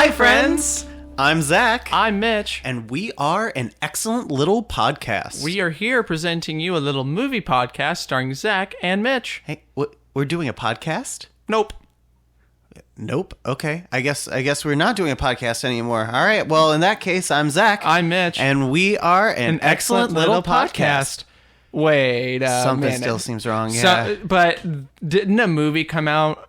Hi, friends! I'm Zach. I'm Mitch. And we are an excellent little podcast. We are here presenting you a little movie podcast starring Zach and Mitch. Hey, we're doing a podcast? Nope. Nope. Okay. I guess we're not doing a podcast anymore. All right. Well, in that case, I'm Zach. I'm Mitch. And we are an excellent little podcast. Wait a Something minute. still seems wrong, yeah. But didn't a movie come out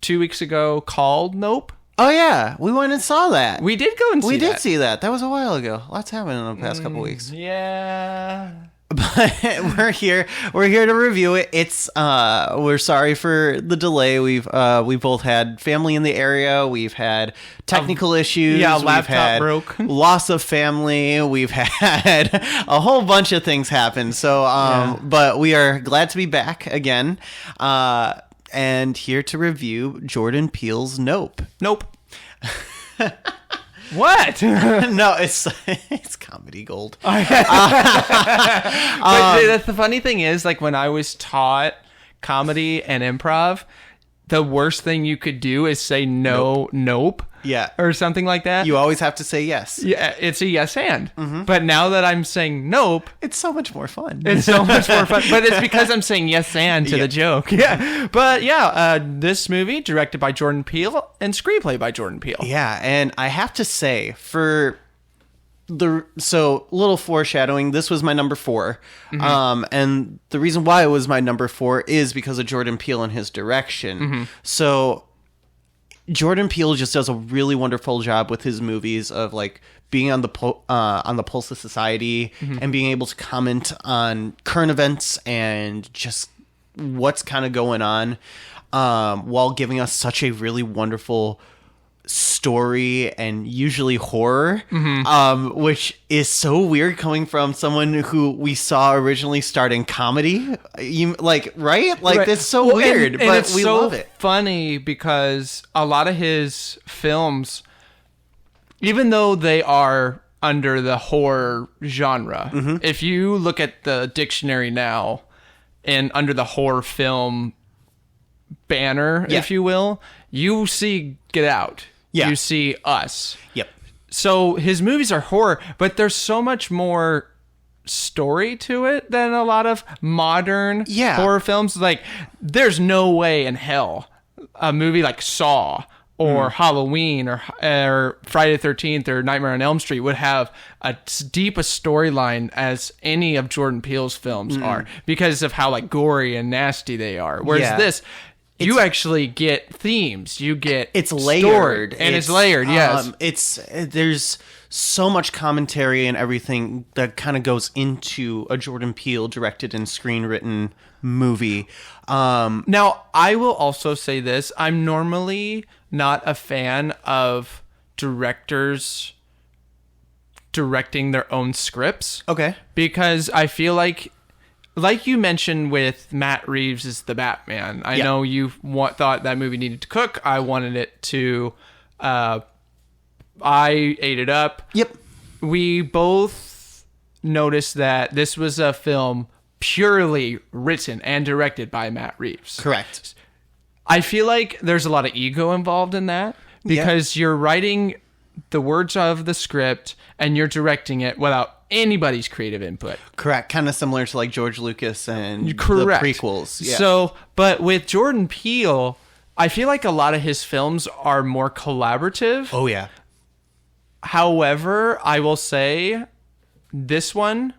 2 weeks ago called Nope? Oh, yeah. We went and saw that. We did go and see that. We did see that. That was a while ago. Lots happened in the past couple weeks. Yeah. But we're here to review it. It's we're sorry for the delay. We've both had family in the area. We've had technical issues. Yeah, we've laptop had broke. Loss of family. We've had a whole bunch of things happen. So but we are glad to be back again. And here to review Jordan Peele's Nope. Nope. What? No, it's comedy gold. But the funny thing is, like, when I was taught comedy and improv, the worst thing you could do is say nope. Yeah. Or something like that. You always have to say yes. Yeah, it's a yes and. Mm-hmm. But now that I'm saying nope, it's so much more fun. It's so much more fun. But it's because I'm saying yes and to the joke. Yeah. But this movie directed by Jordan Peele and screenplay by Jordan Peele. Yeah, and I have to say, so little foreshadowing, this was my number 4. Mm-hmm. And the reason why it was my number 4 is because of Jordan Peele and his direction. Mm-hmm. So Jordan Peele just does a really wonderful job with his movies of like being on the pulse of society, mm-hmm. and being able to comment on current events and just what's kind of going on, while giving us such a really wonderful story, and usually horror, mm-hmm. Which is so weird coming from someone who we saw originally start in comedy. Right? It's so weird, but it's we love it. Funny because a lot of his films, even though they are under the horror genre, mm-hmm. if you look at the dictionary now and under the horror film banner, if you will, you see Get Out. Yeah. You see Us. Yep. So his movies are horror, but there's so much more story to it than a lot of modern horror films. Like, there's no way in hell a movie like Saw or Halloween or Friday the 13th or Nightmare on Elm Street would have as deep a storyline as any of Jordan Peele's films are, because of how like gory and nasty they are. Whereas this, you actually get themes. You get it's layered, and it's layered. Yes, there's so much commentary and everything that kind of goes into a Jordan Peele directed and screenwritten movie. Now, I will also say this: I'm normally not a fan of directors directing their own scripts. Okay, because I feel like you mentioned with Matt Reeves as the Batman, I know you thought that movie needed to cook. I wanted it to. I ate it up. Yep. We both noticed that this was a film purely written and directed by Matt Reeves. Correct. I feel like there's a lot of ego involved in that, because you're writing the words of the script and you're directing it without anybody's creative input. Correct. Kind of similar to like George Lucas and the prequels. Yeah. So, but with Jordan Peele, I feel like a lot of his films are more collaborative. Oh, yeah. However, I will say this one,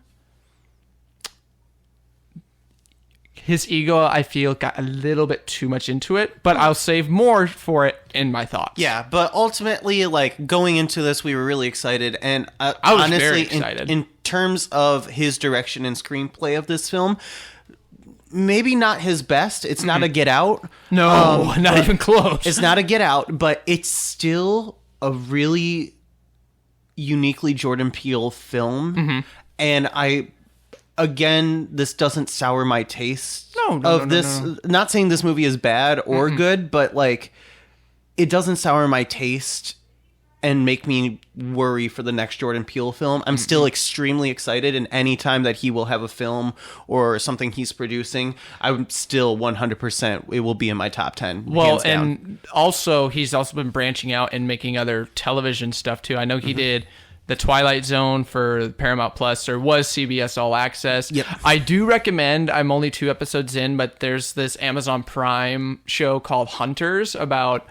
his ego, I feel, got a little bit too much into it, but I'll save more for it in my thoughts. Yeah, but ultimately, like, going into this, we were really excited, and I was honestly, very excited. In terms of his direction and screenplay of this film, maybe not his best. It's not a Get Out. No, not even close. It's not a Get Out, but it's still a really uniquely Jordan Peele film, and Again, this doesn't sour my taste of this. No. Not saying this movie is bad or good, but like, it doesn't sour my taste and make me worry for the next Jordan Peele film. I'm still extremely excited, and any time that he will have a film or something he's producing, I'm still 100%, it will be in my top 10. Well, and also, he's also been branching out and making other television stuff, too. I know he did The Twilight Zone for Paramount Plus, or was CBS All Access. Yep. I do recommend, I'm only 2 episodes in, but there's this Amazon Prime show called Hunters about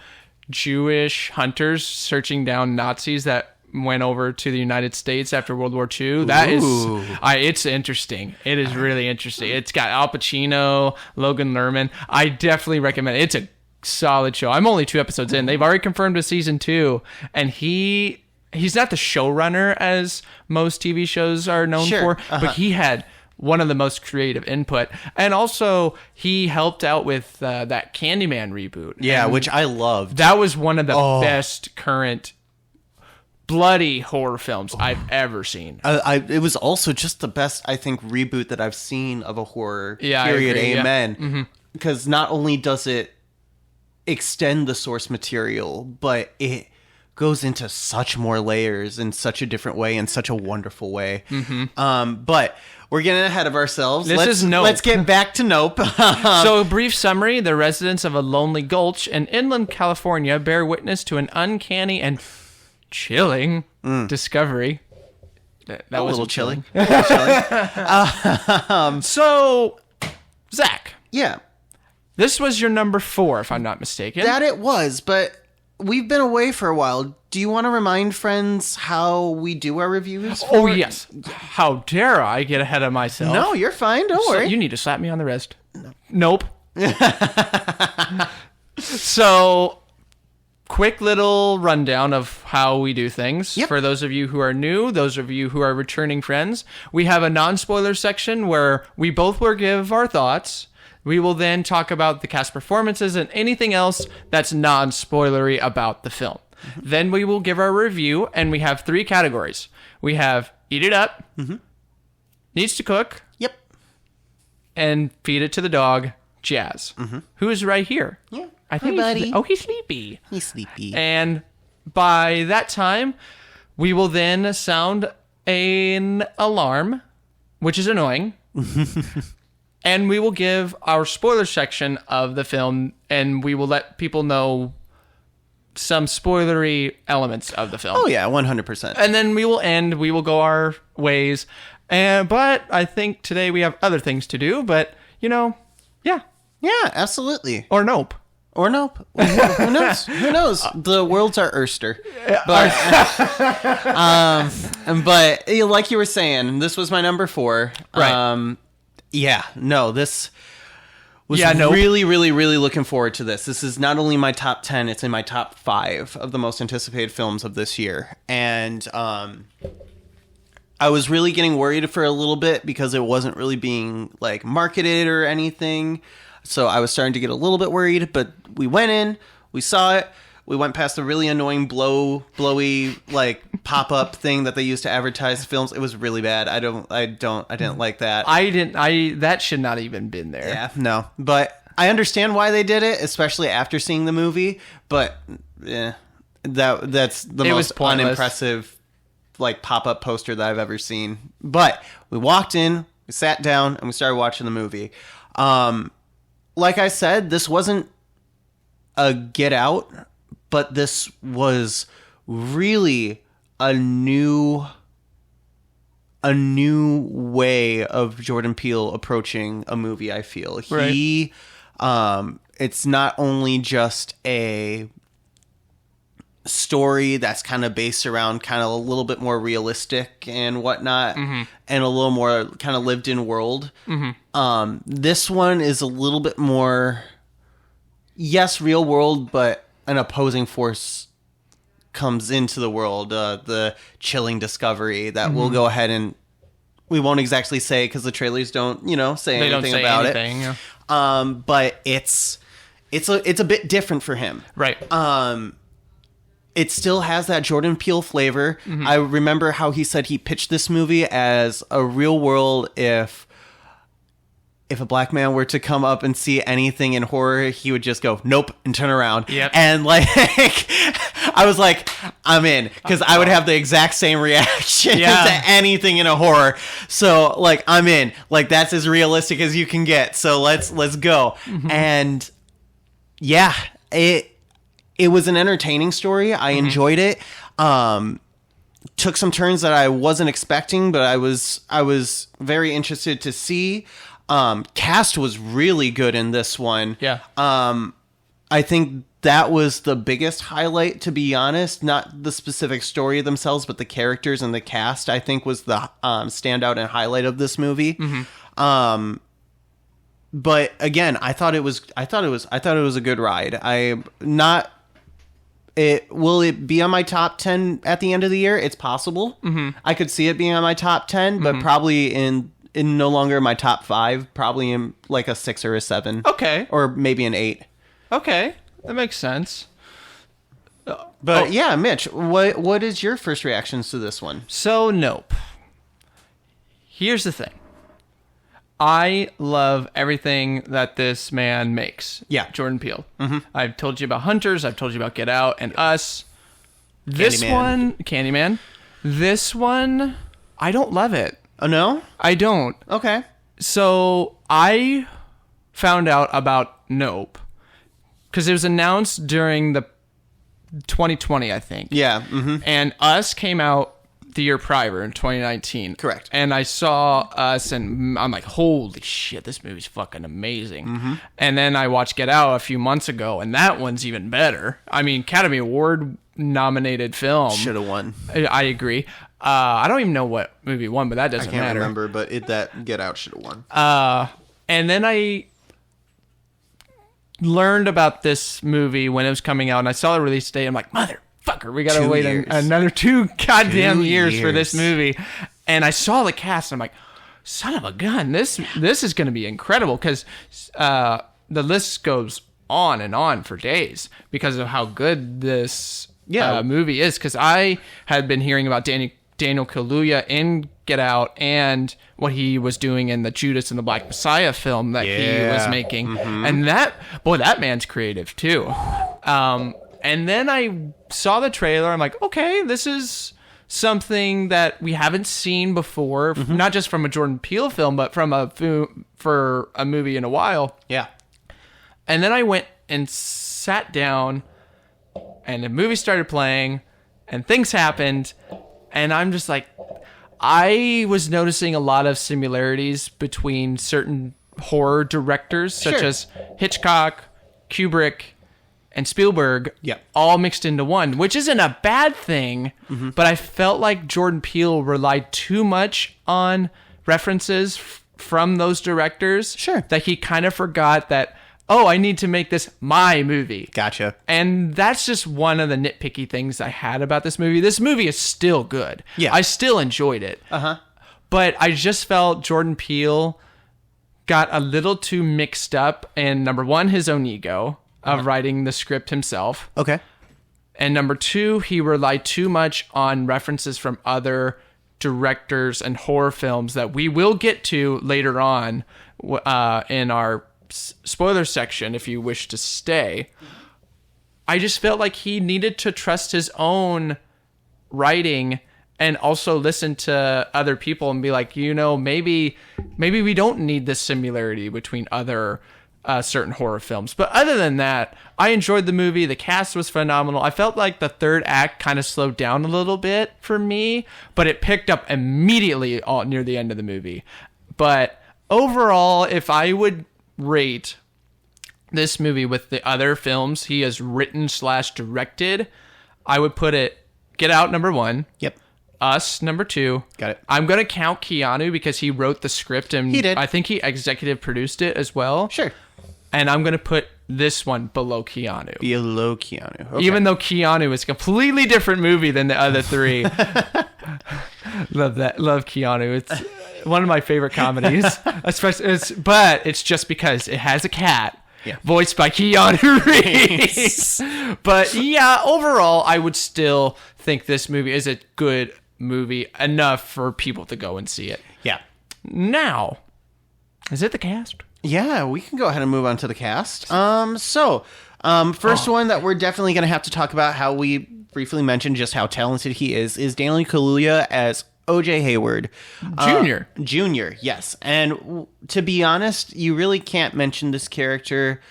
Jewish hunters searching down Nazis that went over to the United States after World War II. That it's interesting. It is really interesting. It's got Al Pacino, Logan Lerman. I definitely recommend it. It's a solid show. I'm only 2 episodes in. They've already confirmed a season 2, and he's not the showrunner as most TV shows are known for, but he had one of the most creative input. And also, he helped out with that Candyman reboot. Yeah, which I loved. That was one of the best current bloody horror films I've ever seen. It was also just the best, I think, reboot that I've seen of a horror. Yeah, period. I agree, Amen. Because not only does it extend the source material, but it goes into such more layers in such a different way, in such a wonderful way. But we're getting ahead of ourselves. This is Nope. Let's get back to Nope. So, a brief summary. The residents of a lonely gulch in inland California bear witness to an uncanny and chilling discovery. That was a little chilling. So, Zach. Yeah. This was your number 4, if I'm not mistaken. That it was, but we've been away for a while. Do you want to remind friends how we do our reviews? Oh, yes. How dare I get ahead of myself? No, you're fine. Don't worry. You need to slap me on the wrist. No. Nope. So, quick little rundown of how we do things. Yep. For those of you who are new, those of you who are returning friends, we have a non-spoiler section where we both will give our thoughts. We will then talk about the cast performances and anything else that's non-spoilery about the film. Then we will give our review, and we have 3 categories. We have Eat It Up, Needs to Cook, Yep. and Feed It to the Dog, Jazz, who is right here. Yeah. I think buddy. he's sleepy. He's sleepy. And by that time, we will then sound an alarm, which is annoying. And we will give our spoiler section of the film, and we will let people know some spoilery elements of the film. Oh, yeah, 100%. And then we will end. We will go our ways. But I think today we have other things to do. But, yeah. Yeah, absolutely. Or nope. Or nope. Who knows? Who knows? The world's our oyster. But, but like you were saying, this was my number 4. Right. Yeah, no, this was nope. really, really, really looking forward to this. This is not only my top 10, it's in my top 5 of the most anticipated films of this year. And I was really getting worried for a little bit because it wasn't really being like marketed or anything. So I was starting to get a little bit worried, but we went in, we saw it. We went past the really annoying blowy like pop-up thing that they used to advertise films. It was really bad. I didn't like that. That should not even been there. Yeah, no. But I understand why they did it, especially after seeing the movie, but that's the most unimpressive like pop-up poster that I've ever seen. But we walked in, we sat down, and we started watching the movie. Like I said, this wasn't a Get Out, but this was really a new way of Jordan Peele approaching a movie, I feel. He it's not only just a story that's kind of based around kind of a little bit more realistic and whatnot, and a little more kind of lived in world. This one is a little bit more, yes, real world, but an opposing force comes into the world, the chilling discovery that we'll go ahead and we won't exactly say because the trailers don't, say anything about it. Yeah. But it's a bit different for him. Right. It still has that Jordan Peele flavor. I remember how he said he pitched this movie as a real world if if a black man were to come up and see anything in horror, he would just go, nope, and turn around. Yep. And like, I was like, I'm in, because I would have the exact same reaction to anything in a horror. So like, I'm in. Like, that's as realistic as you can get. So let's go. Mm-hmm. And yeah, it was an entertaining story. I enjoyed it. Took some turns that I wasn't expecting, but I was very interested to see. Cast was really good in this one. Yeah. I think that was the biggest highlight, to be honest. Not the specific story themselves, but the characters and the cast, I think, was the standout and highlight of this movie. Mm-hmm. But again, I thought it was a good ride. Will it be on my top 10 at the end of the year? It's possible. Mm-hmm. I could see it being on my top 10, but probably in no longer my top 5, probably in like a 6 or a 7. Okay. Or maybe an 8. Okay. That makes sense. But yeah, Mitch, what is your first reactions to this one? So, Nope. Here's the thing. I love everything that this man makes. Yeah. Jordan Peele. Mm-hmm. I've told you about Hunters. I've told you about Get Out and Us. Candyman. This one, I don't love it. Oh, no? I don't. Okay. So I found out about Nope because it was announced during the 2020, I think. Yeah. Mm-hmm. And Us came out the year prior in 2019. Correct. And I saw Us and I'm like, holy shit, this movie's fucking amazing. Mm-hmm. And then I watched Get Out a few months ago, and that one's even better. I mean, Academy Award nominated film. Should have won. I agree. I don't even know what movie won, but that doesn't matter. I can't remember, but that Get Out should have won. And then I learned about this movie when it was coming out, and I saw the release date. I'm like, motherfucker, we gotta wait another 2 goddamn years for this movie. And I saw the cast, and I'm like, son of a gun, this is gonna be incredible, because the list goes on and on for days because of how good this movie is. Because I had been hearing about Daniel Kaluuya in Get Out and what he was doing in the Judas and the Black Messiah film that he was making. Mm-hmm. And that man's creative too. And then I saw the trailer. I'm like, okay, this is something that we haven't seen before, not just from a Jordan Peele film, but from for a movie in a while. Yeah. And then I went and sat down, and the movie started playing, and things happened, and I'm just like, I was noticing a lot of similarities between certain horror directors, such as Hitchcock, Kubrick, and Spielberg, all mixed into one, which isn't a bad thing, but I felt like Jordan Peele relied too much on references from those directors that he kind of forgot that, I need to make this my movie. Gotcha. And that's just one of the nitpicky things I had about this movie. This movie is still good. Yeah. I still enjoyed it. But I just felt Jordan Peele got a little too mixed up in, number one, his own ego of writing the script himself. Okay. And number two, he relied too much on references from other directors and horror films that we will get to later on in our spoiler section if you wish to stay. I just felt like he needed to trust his own writing and also listen to other people and be like, maybe we don't need this similarity between other certain horror films. But other than that, I enjoyed the movie. The cast was phenomenal. I felt like the third act kind of slowed down a little bit for me, but it picked up immediately near the end of the movie. But overall, if I would rate this movie with the other films he has written / directed, I would put it Get Out number 1. Yep. Us number 2. Got it. I'm going to count Keanu because he wrote the script and he did. I think he executive produced it as well. Sure. And I'm going to put this one below Keanu. Below Keanu. Okay. Even though Keanu is a completely different movie than the other 3. Love that. Love Keanu. It's one of my favorite comedies. But it's just because it has a cat. Yeah. Voiced by Keanu Reeves. But yeah, overall, I would still think this movie is a good movie enough for people to go and see it. Yeah. Now, Is it the cast? Yeah, we can go ahead and move on to the cast. First one that we're definitely going to have to talk about, how we briefly mentioned just how talented he is Daniel Kaluuya as O.J. Hayward. Junior, yes. And to be honest, you really can't mention this character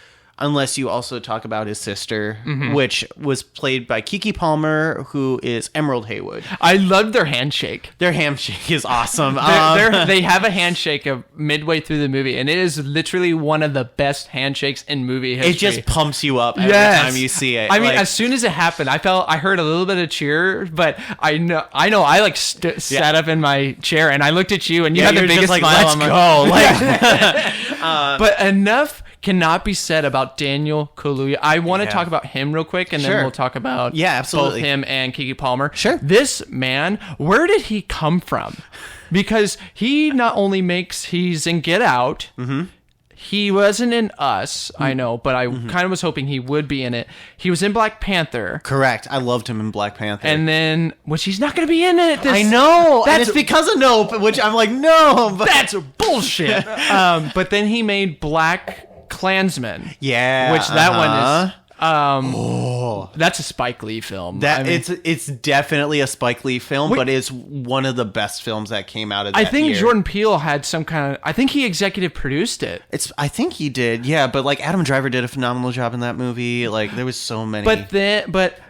unless you also talk about his sister, which was played by Keke Palmer, who is Emerald Haywood. I loved their handshake. Their handshake is awesome. They have a handshake of midway through the movie, and it is literally one of the best handshakes in movie history. It just pumps you up every time you see it. I mean, as soon as it happened, I heard a little bit of cheer, but I know I sat up in my chair and I looked at you, and you had the biggest smile. Let's go. But enough cannot be said about Daniel Kaluuya. I want to talk about him real quick, and then we'll talk about both him and Keke Palmer. Sure. This man, where did he come from? Because he not only he's in Get Out. He wasn't in Us, I know, but I kind of was hoping he would be in it. He was in Black Panther. Correct. I loved him in Black Panther. And then, which he's not going to be in it. I know. And it's because of Nope, which I'm like, no. But that's bullshit. But then he made Black Klansman. Yeah. Which that one is... that's a Spike Lee film. It's definitely a Spike Lee film, but it's one of the best films that came out of that I think year. Jordan Peele had some kind of... I think he executive produced it. I think he did, yeah. But like Adam Driver did a phenomenal job in that movie. Like there was so many. But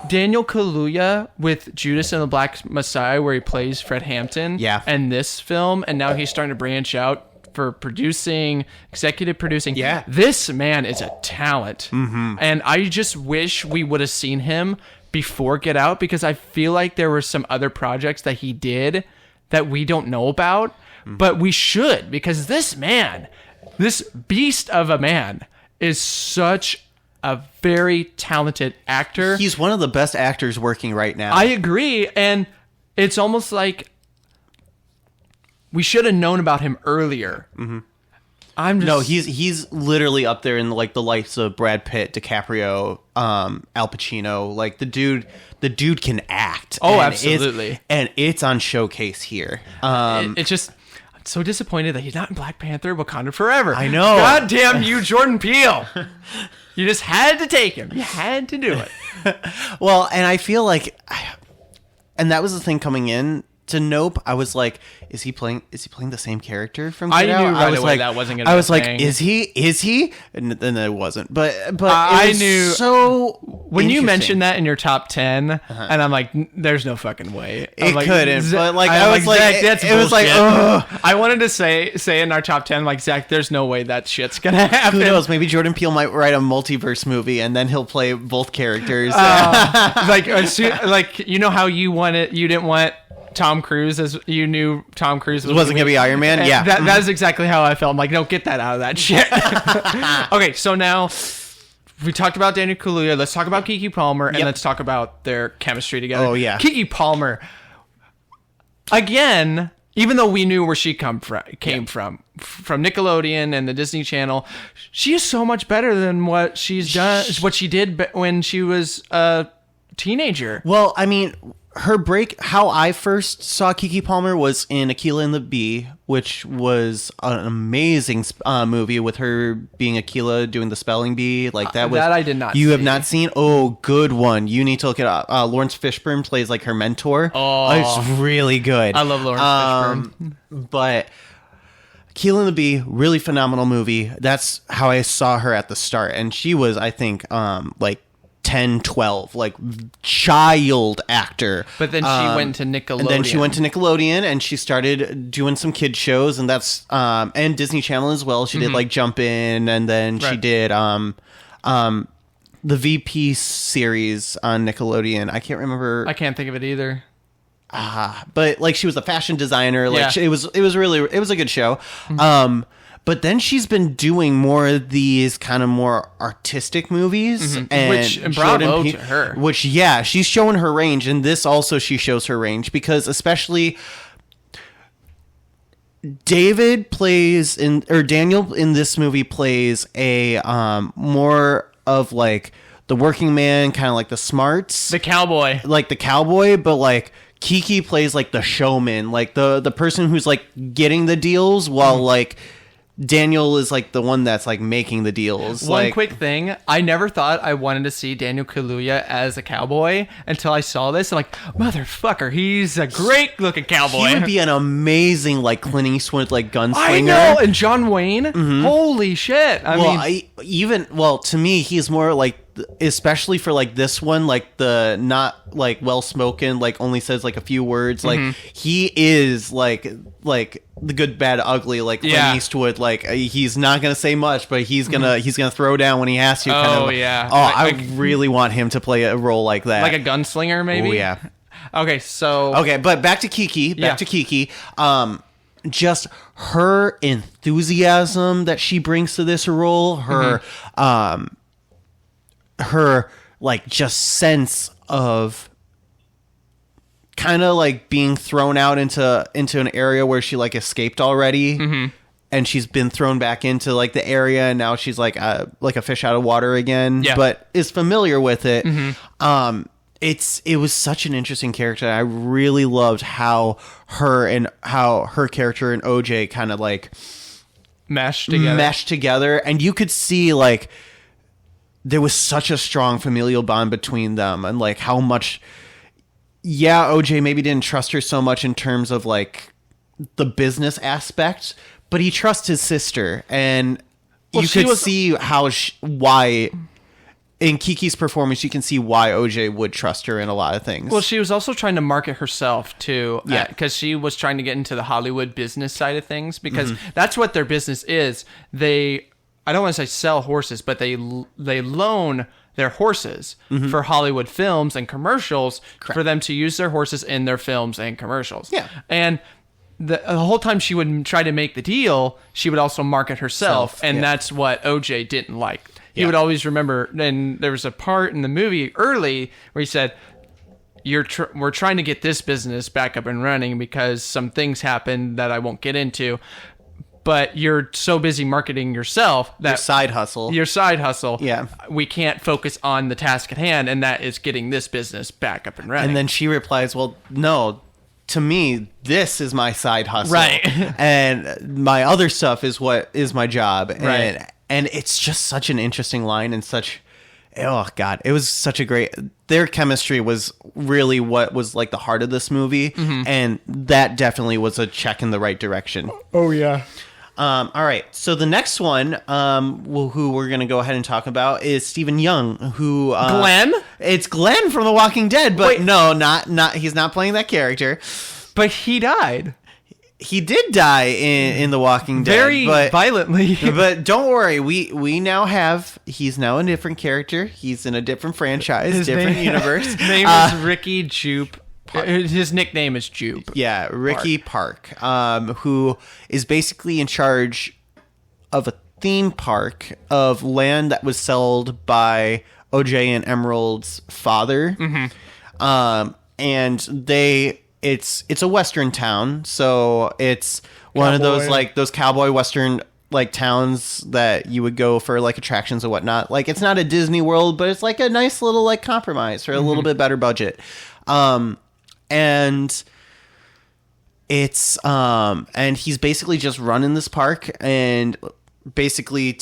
Daniel Kaluuya with Judas and the Black Messiah, where he plays Fred Hampton, and this film, and now he's starting to branch out for executive producing. Yeah. This man is a talent. And I just wish we would have seen him before Get Out, because I feel like there were some other projects that he did that we don't know about, but we should, because this beast of a man is such a very talented actor. He's one of the best actors working right now. I agree. And it's almost like we should have known about him earlier. No, he's literally up there in like the likes of Brad Pitt, DiCaprio, Al Pacino. Like the dude can act. Oh, absolutely. And it's on showcase here. It's just, I'm so disappointed that he's not in Black Panther, Wakanda Forever. I know. God damn you, Jordan Peele. You just had to take him. You had to do it. Well, and I feel like, and that was the thing coming in to Nope. I was like, is he playing the same character from Get Out? I knew right away that wasn't going to be I was like, is he? And then it wasn't. But I knew. So when you mentioned that in your top 10, and I'm like, there's no fucking way. It like, couldn't. But like, I was like, Zach, that's it was like, ugh. I wanted to say in our top 10, like, Zach, there's no way that shit's gonna happen. Who knows? Maybe Jordan Peele might write a multiverse movie, and then he'll play both characters. Like you know how you didn't want Tom Cruise, as you knew Tom Cruise wasn't going to be Iron Man. Yeah. That is exactly how I felt. I'm like, no, get that out of that shit. Okay, so now we talked about Daniel Kaluuya. Let's talk about Keke Palmer, and let's talk about their chemistry together. Oh, yeah. Keke Palmer, again, even though we knew where she came from Nickelodeon and the Disney Channel, she is so much better than what she's done, what she did when she was a teenager. Well, I mean, her break, how I first saw Keke Palmer was in Akeelah and the Bee, which was an amazing movie with her being Akeelah doing the spelling bee. Like that I did not. You have not seen? Oh, good one. You need to look it up. Lawrence Fishburne plays like her mentor. Oh, it's really good. I love Lawrence Fishburne. But Akeelah and the Bee, really phenomenal movie. That's how I saw her at the start, and she was, I think, like 10, 12, like child actor. But then she went to Nickelodeon. And then she went to Nickelodeon and she started doing some kid shows, and that's and Disney Channel as well. She did like Jump In, and then she did the VP series on Nickelodeon. I can't remember. I can't think of it either. But like she was a fashion designer. Like it was a good show. But then she's been doing more of these kind of more artistic movies, and bravo to her. Which, she's showing her range, and this also she shows her range, because especially Daniel in this movie plays a more of like the working man, kind of like the smarts, the cowboy, but like Keke plays like the showman, like the person who's like getting the deals while like Daniel is like the one that's like making the deals. One quick thing, I never thought I wanted to see Daniel Kaluuya as a cowboy until I saw this. I'm like, motherfucker, he's a great looking cowboy. He would be an amazing like Clint Eastwood like gunslinger. I know, and John Wayne. Holy shit! To me, he's more like, especially for like this one, like the not like well spoken, like only says like a few words. Like he is like the good, bad, ugly, like Clint Eastwood. Like he's not gonna say much, but he's gonna throw down when he has to. I really want him to play a role like that, like a gunslinger, maybe. Oh yeah. Okay, but back to Kiki. Just her enthusiasm that she brings to this role, her like just sense of kind of like being thrown out into an area where she like escaped already, and she's been thrown back into like the area, and now she's like a fish out of water again, but is familiar with it. It was such an interesting character. I really loved how her character and OJ kind of like meshed together, and you could see like there was such a strong familial bond between them, and like how much OJ maybe didn't trust her so much in terms of like the business aspect, but he trusts his sister, and you could see why in Kiki's performance, you can see why OJ would trust her in a lot of things. Well, she was also trying to market herself too, because she was trying to get into the Hollywood business side of things, because that's what their business is. I don't want to say sell horses, but they loan their horses for Hollywood films and commercials. Correct. For them to use their horses in their films and commercials. Yeah. And the whole time she would try to make the deal, she would also market herself, and that's what OJ didn't like. He would always remember, and there was a part in the movie early where he said, we're trying to get this business back up and running because some things happened that I won't get into, but you're so busy marketing yourself that your side hustle, we can't focus on the task at hand, and that is getting this business back up and running. And then she replies, well, no, to me, this is my side hustle. Right. And my other stuff is what is my job. Right. And it's just such an interesting line, and it was such a great, their chemistry was really what was like the heart of this movie. And that definitely was a check in the right direction. Oh yeah. All right. So the next one, who we're going to go ahead and talk about is Stephen Young, who, Glenn? It's Glenn from The Walking Dead, but no, not, he's not playing that character. But he died. He did die in The Walking Dead. Very violently. But don't worry, he's now a different character. He's in a different franchise, universe. His name is Ricky Jupe Park. His nickname is Jupe. Yeah, Ricky Park, who is basically in charge of a theme park of land that was sold by OJ and Emerald's father. And it's a Western town, so it's one of those like those cowboy Western like towns that you would go for like attractions and whatnot. Like it's not a Disney World, but it's like a nice little like compromise for a little bit better budget. And it's and he's basically just running this park and basically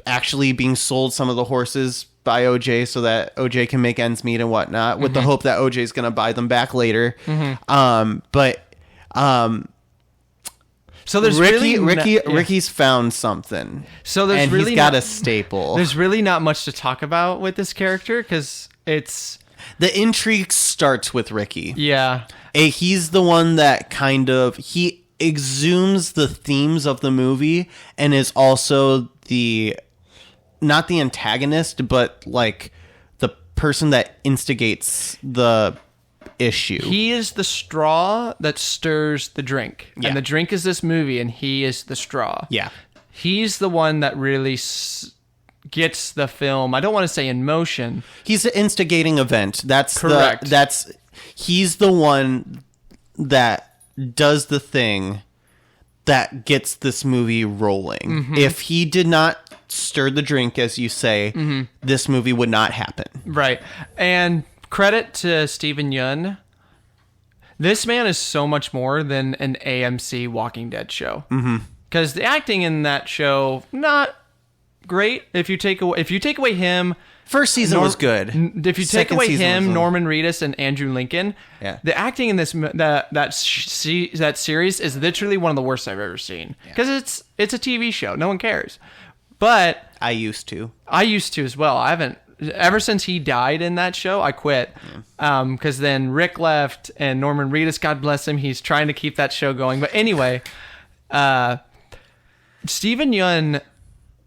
actually being sold some of the horses by OJ so that OJ can make ends meet and whatnot, with the hope that OJ is going to buy them back later. So there's Ricky's found something. So there's he's got a staple. There's really not much to talk about with this character because the intrigue starts with Ricky. Yeah. He's the one that he exhumes the themes of the movie and is also not the antagonist, but like the person that instigates the issue. He is the straw that stirs the drink. Yeah. And the drink is this movie, and he is the straw. Yeah. He's the one that really gets the film, I don't want to say in motion. He's the instigating event. That's correct. He's the one that does the thing that gets this movie rolling. If he did not stir the drink, as you say, this movie would not happen. Right. And credit to Stephen Yeun. This man is so much more than an AMC Walking Dead show. Because the acting in that show, not great. If you take away him, first season was good. If you take away him, Norman Reedus, and Andrew Lincoln, the acting in that series is literally one of the worst I've ever seen. Because it's a TV show, no one cares. But I used to as well. I haven't ever since he died in that show. I quit because then Rick left and Norman Reedus, God bless him, he's trying to keep that show going. But anyway, Steven Yeun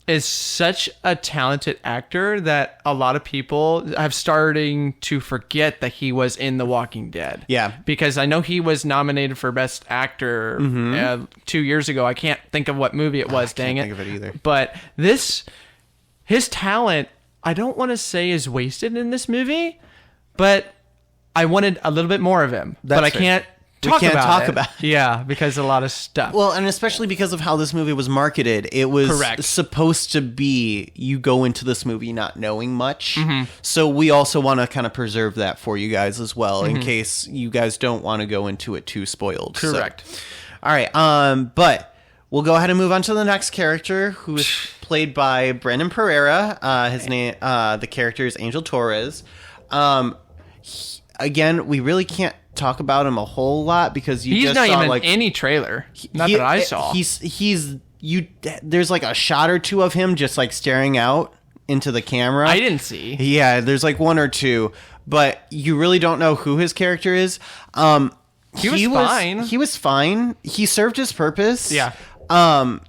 is such a talented actor that a lot of people have starting to forget that he was in The Walking Dead. Yeah. Because I know he was nominated for Best Actor 2 years ago. I can't think of what movie it was, dang it. I can't think of it either. But his talent, I don't want to say is wasted in this movie, but I wanted a little bit more of him. But I can't talk about it. Yeah, because a lot of stuff. Well, and especially because of how this movie was marketed, it was supposed to be you go into this movie not knowing much. So we also want to kind of preserve that for you guys as well, in case you guys don't want to go into it too spoiled. Correct. So. All right, but we'll go ahead and move on to the next character, who is played by Brendan Pereira. His name, the character is Angel Torres. Again, we really can't talk about him a whole lot because he's not even in any trailer. Not that I saw. There's like a shot or two of him just like staring out into the camera. I didn't see. Yeah, there's like one or two, but you really don't know who his character is. He was fine. He was fine. He served his purpose. Yeah. I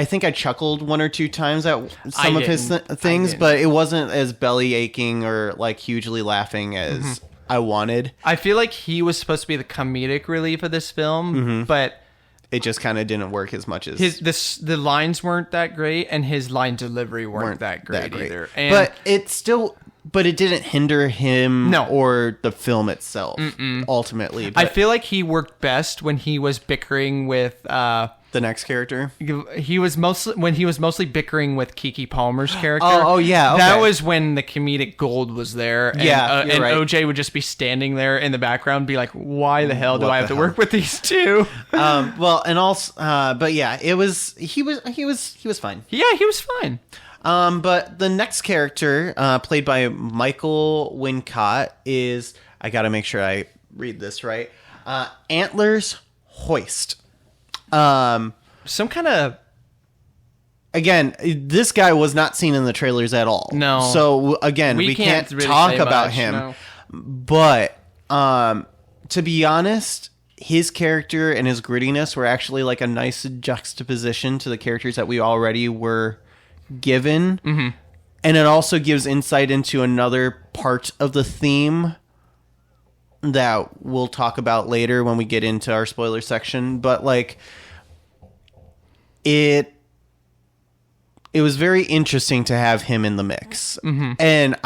think I chuckled one or two times at some of his things, but it wasn't as belly aching or like hugely laughing as I wanted. I feel like he was supposed to be the comedic relief of this film, but it just kind of didn't work as much as the lines weren't that great, and his line delivery weren't that great either. And but it didn't hinder him or the film itself. Ultimately, I feel like he worked best when he was bickering with the next character. He was mostly bickering with Keke Palmer's character. Oh yeah, okay. That was when the comedic gold was there. And, and right. OJ would just be standing there in the background, and be like, "Why the hell do I have to work with these two?" Well, and also, but yeah, he was fine. Yeah, he was fine. But the next character, played by Michael Wincott, is, I got to make sure I read this right. Antlers Hoist. Some kind of. Again, this guy was not seen in the trailers at all. No. So again, we can't really talk about him. No. But to be honest, his character and his grittiness were actually like a nice juxtaposition to the characters that we already were given. And it also gives insight into another part of the theme that we'll talk about later when we get into our spoiler section. But like it was very interesting to have him in the mix. And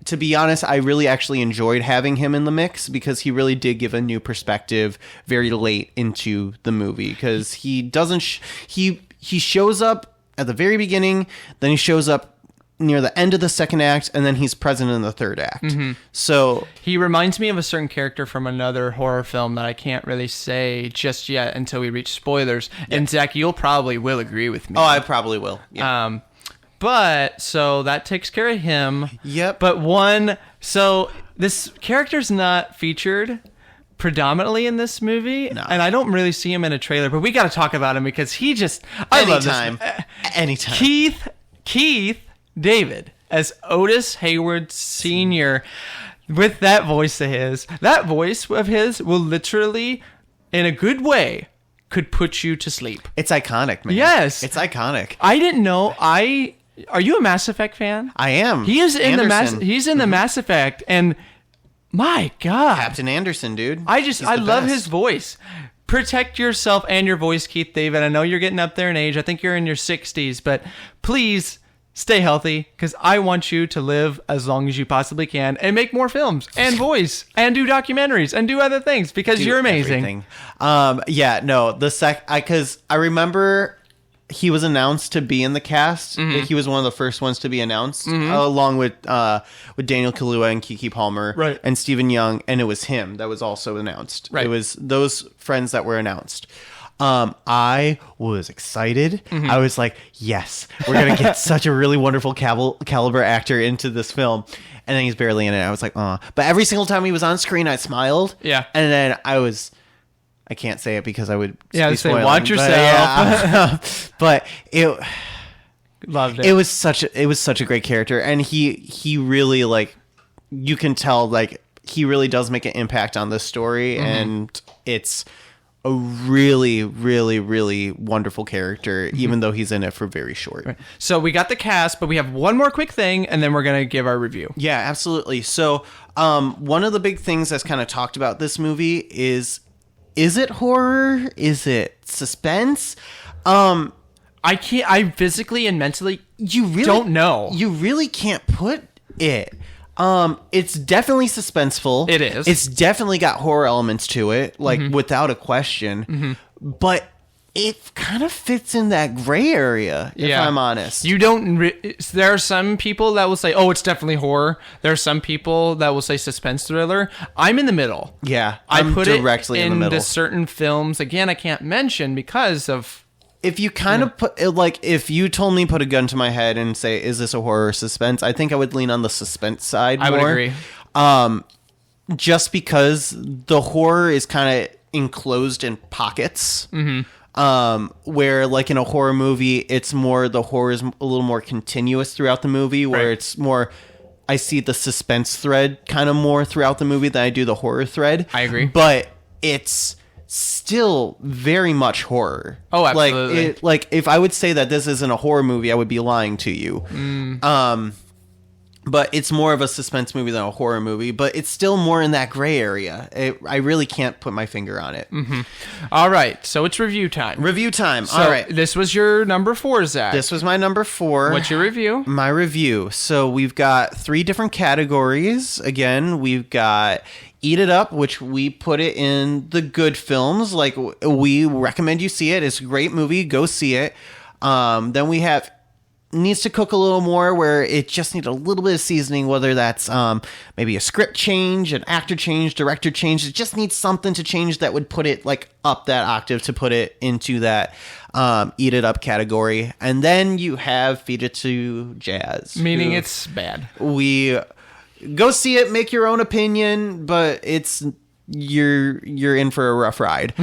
to be honest, I really actually enjoyed having him in the mix because he really did give a new perspective very late into the movie, because he doesn't he shows up at the very beginning, then he shows up near the end of the second act, and then he's present in the third act. So he reminds me of a certain character from another horror film that I can't really say just yet until we reach spoilers. And Zach, you'll probably will agree with me. Oh, I probably will. Yeah. But so that takes care of him. Yep. But so this character's not featured predominantly in this movie, and I don't really see him in a trailer, but we got to talk about him because he just anytime. Keith David as Otis Hayward Sr. with that voice of his. That voice of his will literally, in a good way, could put you to sleep. It's iconic, man. Yes. It's iconic. I didn't know. Are you a Mass Effect fan? I am. He is in the Mass Effect, and my God. Captain Anderson, dude. I love his voice. Protect yourself and your voice, Keith David. I know you're getting up there in age. I think you're in your 60s, but please stay healthy, because I want you to live as long as you possibly can and make more films and voice and do documentaries and do other things, because you're amazing. Everything. Because I remember he was announced to be in the cast. He was one of the first ones to be announced, along with Daniel Kaluuya and Keke Palmer, right, and Stephen Young, and it was him that was also announced. Right. It was those friends that were announced. I was excited. I was like, yes, we're gonna get such a really wonderful caliber actor into this film. And then he's barely in it. I was like, oh. But every single time he was on screen, I smiled. Yeah. And then I can't say it because I would be spoiling, watch yourself. But it loved it. It was such a great character, and he really, like, you can tell, like, he really does make an impact on this story, and it's a really, really, really wonderful character, even though he's in it for very short. Right. So we got the cast, but we have one more quick thing, and then we're going to give our review. Yeah, absolutely. So one of the big things that's kind of talked about this movie is it horror? Is it suspense? I physically and mentally don't know. You really can't put it. It's definitely suspenseful. It is. It's definitely got horror elements to it, like, without a question. But it kind of fits in that gray area, if I'm honest. You don't. There are some people that will say, "Oh, it's definitely horror." There are some people that will say suspense thriller. I'm in the middle. Yeah, I put directly it in the middle. certain films. Again, I can't mention because of. If you kind of put, like, if you told me put a gun to my head and say, is this a horror or suspense? I think I would lean on the suspense side more. I would agree. Just because the horror is kind of enclosed in pockets. Where, like, in a horror movie, it's more, the horror is a little more continuous throughout the movie, where it's more, I see the suspense thread kind of more throughout the movie than I do the horror thread. I agree. But it's still very much horror. Oh, absolutely. Like if I would say that this isn't a horror movie, I would be lying to you. But it's more of a suspense movie than a horror movie, but it's still more in that gray area. I really can't put my finger on it. All right, so it's review time. All right. This was your number 4, Zach. This was my number 4. What's your review? My review. So we've got 3 different categories. Again, we've got Eat It Up, which we put it in the good films. Like, we recommend you see it. It's a great movie. Go see it. Then we have Needs to Cook a Little More, where it just needs a little bit of seasoning, whether that's maybe a script change, an actor change, director change. It just needs something to change that would put it, like, up that octave to put it into that Eat It Up category. And then you have Feed It to Jazz. Meaning it's bad. We go see it, make your own opinion, but you're in for a rough ride.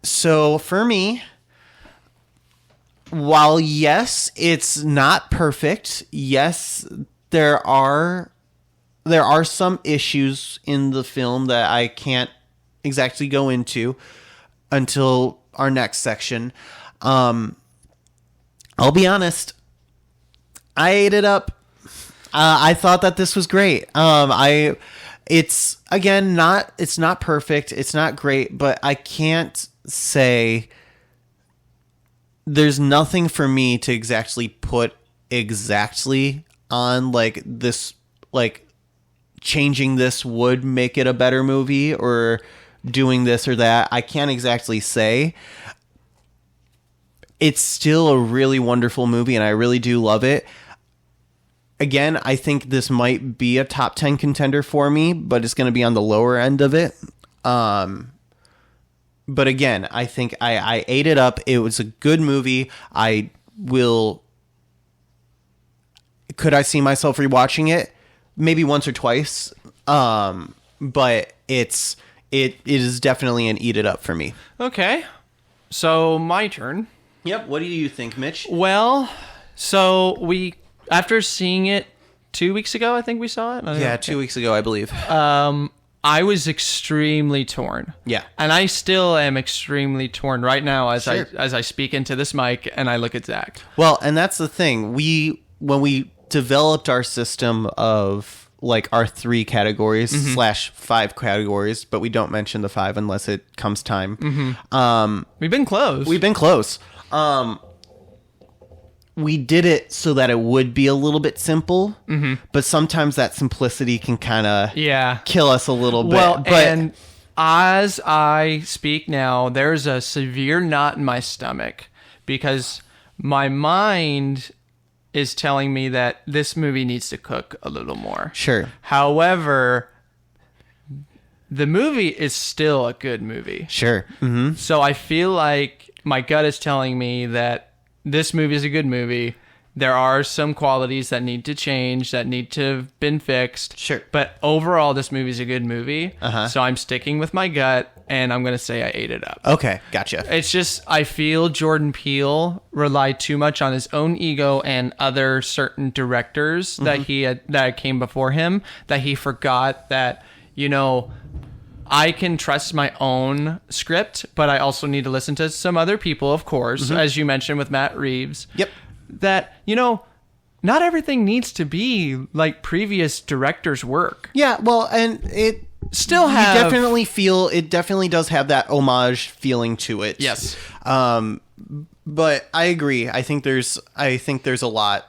So for me, while yes, it's not perfect. Yes, there are some issues in the film that I can't exactly go into until our next section. I'll be honest. I ate it up. I thought that this was great. It's not perfect. It's not great, but I can't say there's nothing for me to exactly put exactly on, like, this, like, changing this would make it a better movie or doing this or that. I can't exactly say. It's still a really wonderful movie, and I really do love it. Again, I think this might be a top 10 contender for me, but it's going to be on the lower end of it. But again, I think I ate it up. It was a good movie. Could I see myself rewatching it? Maybe once or twice. But it is definitely an eat it up for me. Okay. So my turn. Yep. What do you think, Mitch? Well, so after seeing it 2 weeks ago, I think we saw it. Yeah, 2 weeks ago, I believe. I was extremely torn. Yeah. And I still am extremely torn right now as I speak into this mic and I look at Zach. Well, and that's the thing. When we developed our system of, like, our 3 categories / 5 categories, but we don't mention the 5 unless it comes time. We've been close. We did it so that it would be a little bit simple, but sometimes that simplicity can kind of kill us a little bit. Well, but and as I speak now, there's a severe knot in my stomach because my mind is telling me that this movie needs to cook a little more. Sure. However, the movie is still a good movie. Sure. Mm-hmm. So I feel like my gut is telling me that this movie is a good movie. There are some qualities that need to change, that need to have been fixed. Sure. But overall, this movie is a good movie. Uh-huh. So I'm sticking with my gut, and I'm going to say I ate it up. Okay, gotcha. It's just, I feel Jordan Peele relied too much on his own ego and other certain directors that came before him, that he forgot that, you know, I can trust my own script, but I also need to listen to some other people, of course, as you mentioned with Matt Reeves. Yep. That, you know, not everything needs to be like previous directors' work. Yeah, well, and it still you definitely feel it definitely does have that homage feeling to it. Yes. But I agree. I think there's a lot.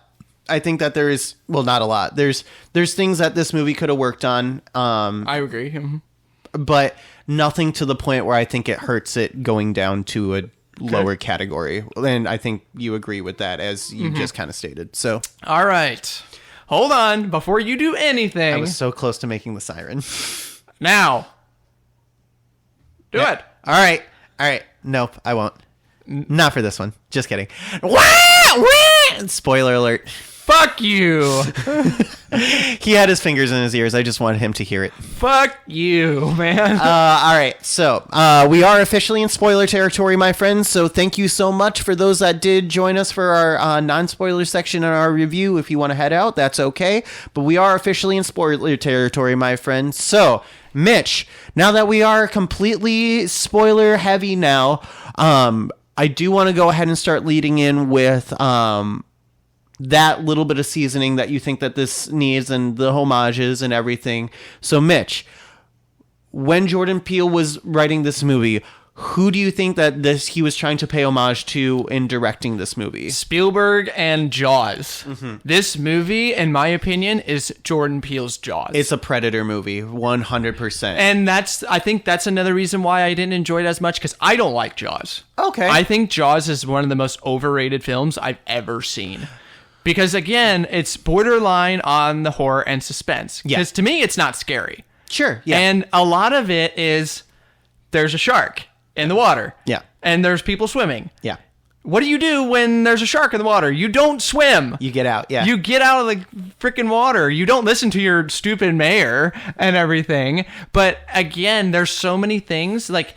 I think that there is, well, not a lot. There's things that this movie could have worked on. I agree. But nothing to the point where I think it hurts it going down to a lower category. And I think you agree with that, as you just kind of stated. So, all right. Hold on. Before you do anything. I was so close to making the siren. Now. Do it. All right. Nope, I won't. Not for this one. Just kidding. Spoiler alert. Fuck you. He had his fingers in his ears. I just wanted him to hear it. Fuck you, man. All right. So we are officially in spoiler territory, my friends. So thank you so much for those that did join us for our non-spoiler section in our review. If you want to head out, that's okay. But we are officially in spoiler territory, my friends. So, Mitch, now that we are completely spoiler heavy now, I do want to go ahead and start leading in with that little bit of seasoning that you think that this needs and the homages and everything. So, Mitch, when Jordan Peele was writing this movie, who do you think that he was trying to pay homage to in directing this movie? Spielberg and Jaws. This movie, in my opinion, is Jordan Peele's Jaws. It's a Predator movie, 100%. And I think that's another reason why I didn't enjoy it as much, because I don't like Jaws. Okay. I think Jaws is one of the most overrated films I've ever seen. Because, again, it's borderline on the horror and suspense. Because to me, it's not scary. Sure, yeah. And a lot of it is there's a shark in the water. Yeah. And there's people swimming. Yeah. What do you do when there's a shark in the water? You don't swim. You get out, yeah. You get out of the freaking water. You don't listen to your stupid mayor and everything. But, again, there's so many things. Like,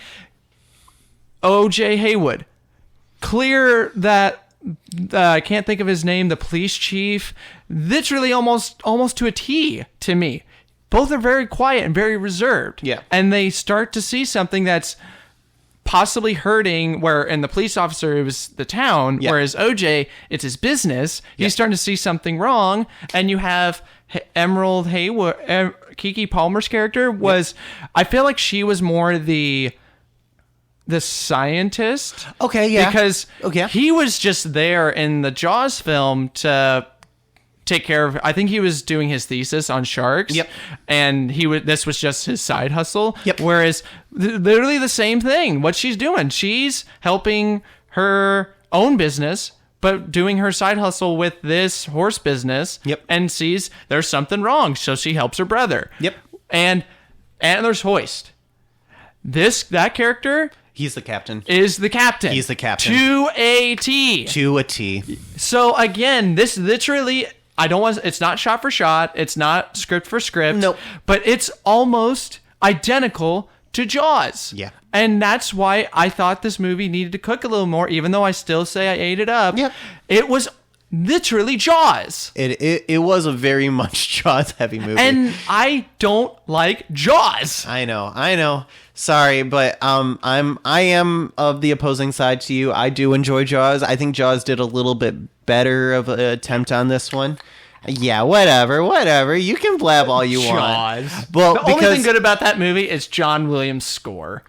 O.J. Haywood. Clear that... I can't think of his name, the police chief, literally almost to a T to me. Both are very quiet and very reserved. Yeah. And they start to see something that's possibly hurting, where in the police officer, it was the town, whereas OJ, it's his business. He's starting to see something wrong. And you have Emerald Haywood, Kiki Palmer's character was, I feel like she was more the scientist. Okay, yeah. Because he was just there in the Jaws film to take care of, I think he was doing his thesis on sharks. Yep. And this was just his side hustle. Yep. Whereas literally the same thing. What she's doing, she's helping her own business, but doing her side hustle with this horse business. Yep. And sees there's something wrong, so she helps her brother. Yep. And there's Hoist. That character... He's the captain. Is the captain. He's the captain. To a T. To a T. So again, this literally, it's not shot for shot. It's not script for script. Nope. But it's almost identical to Jaws. Yeah. And that's why I thought this movie needed to cook a little more, even though I still say I ate it up. Yep. It was literally Jaws. It was a very much Jaws heavy movie. And I don't like Jaws. I know. Sorry, but I am of the opposing side to you. I do enjoy Jaws. I think Jaws did a little bit better of an attempt on this one. Yeah, whatever. You can blab all you want. Jaws. Well, the only thing good about that movie is John Williams' score.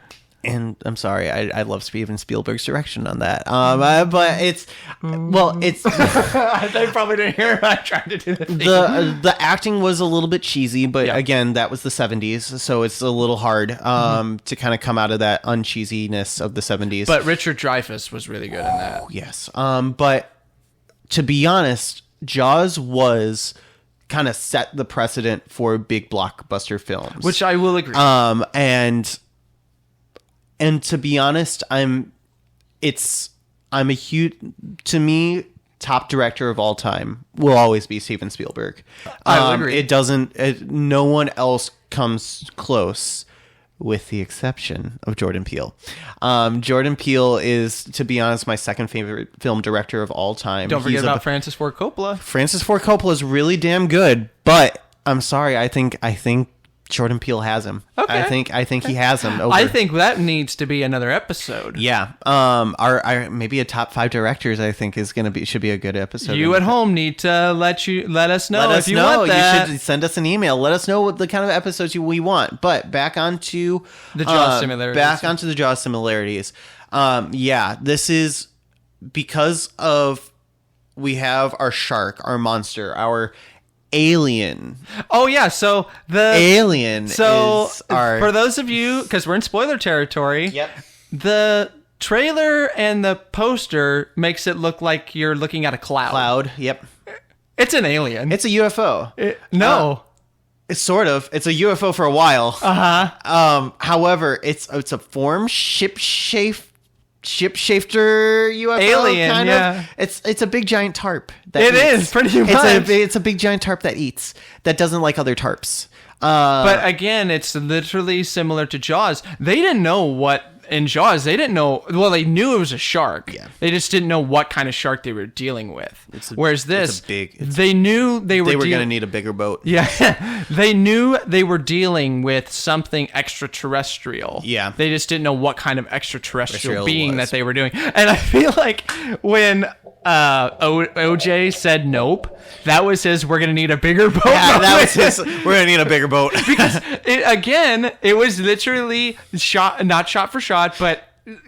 And I'm sorry, I love Steven Spielberg's direction on that. But it's they probably didn't hear I tried to do the acting was a little bit cheesy, but again, that was the 70s, so it's a little hard to kind of come out of that uncheesiness of the 70s. But Richard Dreyfuss was really good in that. Yes. But to be honest, Jaws was kind of set the precedent for big blockbuster films, which I will agree. And to be honest, I'm a huge, to me, top director of all time will always be Steven Spielberg. I will agree. No one else comes close, with the exception of Jordan Peele. Jordan Peele is, to be honest, my second favorite film director of all time. Don't forget about Francis Ford Coppola. Francis Ford Coppola is really damn good, but I'm sorry, I think Jordan Peele has him. Okay. I think he has him. I think that needs to be another episode. Yeah. Our maybe a top 5 directors, I think should be a good episode. You at home need to let us know if you want that. You should send us an email. Let us know what the kind of episodes we want. But back onto the Jaws similarities. Yeah, this is because of we have our shark, our monster, our alien. Oh yeah, so the alien. So is for those of you, because we're in spoiler territory. Yep. The trailer and the poster makes it look like you're looking at a cloud. Yep. It's an alien. It's a UFO. No. It's sort of. It's a UFO for a while. However, it's a form shapeshifter UFO alien, kind of. It's a big giant tarp. It is pretty much. It's a big giant tarp that doesn't like other tarps. But again, it's literally similar to Jaws. They didn't know what in Jaws. They didn't know. Well, they knew it was a shark. Yeah. They just didn't know what kind of shark they were dealing with. Whereas this, they knew they were going to need a bigger boat. Yeah, they knew they were dealing with something extraterrestrial. Yeah, they just didn't know what kind of extraterrestrial being that they were doing. And I feel like when OJ said nope, that was his "we're gonna need a bigger boat." Yeah, that was his "we're gonna need a bigger boat." Because it was literally not shot for shot, but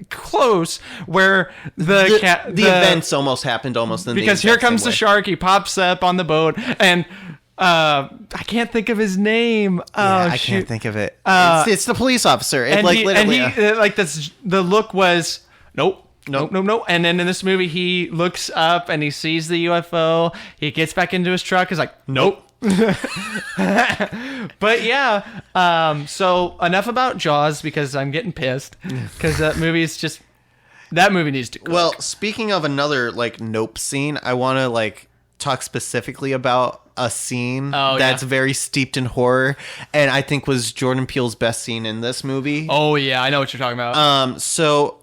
close, where the events almost happened in because here comes the shark. He pops up on the boat, and I can't think of his name. I can't think of it. It's the police officer. The look was nope. Nope. And then in this movie, he looks up and he sees the UFO. He gets back into his truck. He's like, nope. But yeah, so enough about Jaws because I'm getting pissed because that movie needs to cook. Well, speaking of another nope scene, I want to talk specifically about a scene that's very steeped in horror and I think was Jordan Peele's best scene in this movie. Oh yeah, I know what you're talking about. So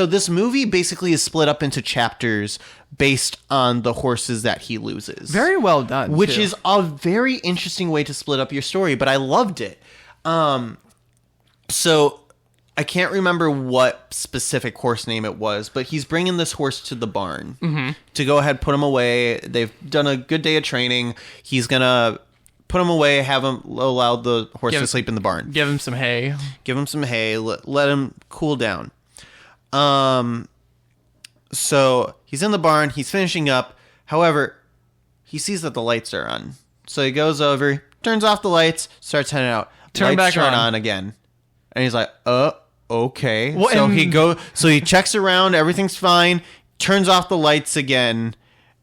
this movie basically is split up into chapters based on the horses that he loses. Very well done. Which is a very interesting way to split up your story, but I loved it. So I can't remember what specific horse name it was, but he's bringing this horse to the barn to go ahead, put him away. They've done a good day of training. He's going to put him away, allow the horse to sleep in the barn. Give him some hay. Let him cool down. So he's in the barn, he's finishing up. However, he sees that the lights are on. So he goes over, turns off the lights, starts heading out. Lights turn on again. And he's like, okay. Well, so he checks around, everything's fine, turns off the lights again,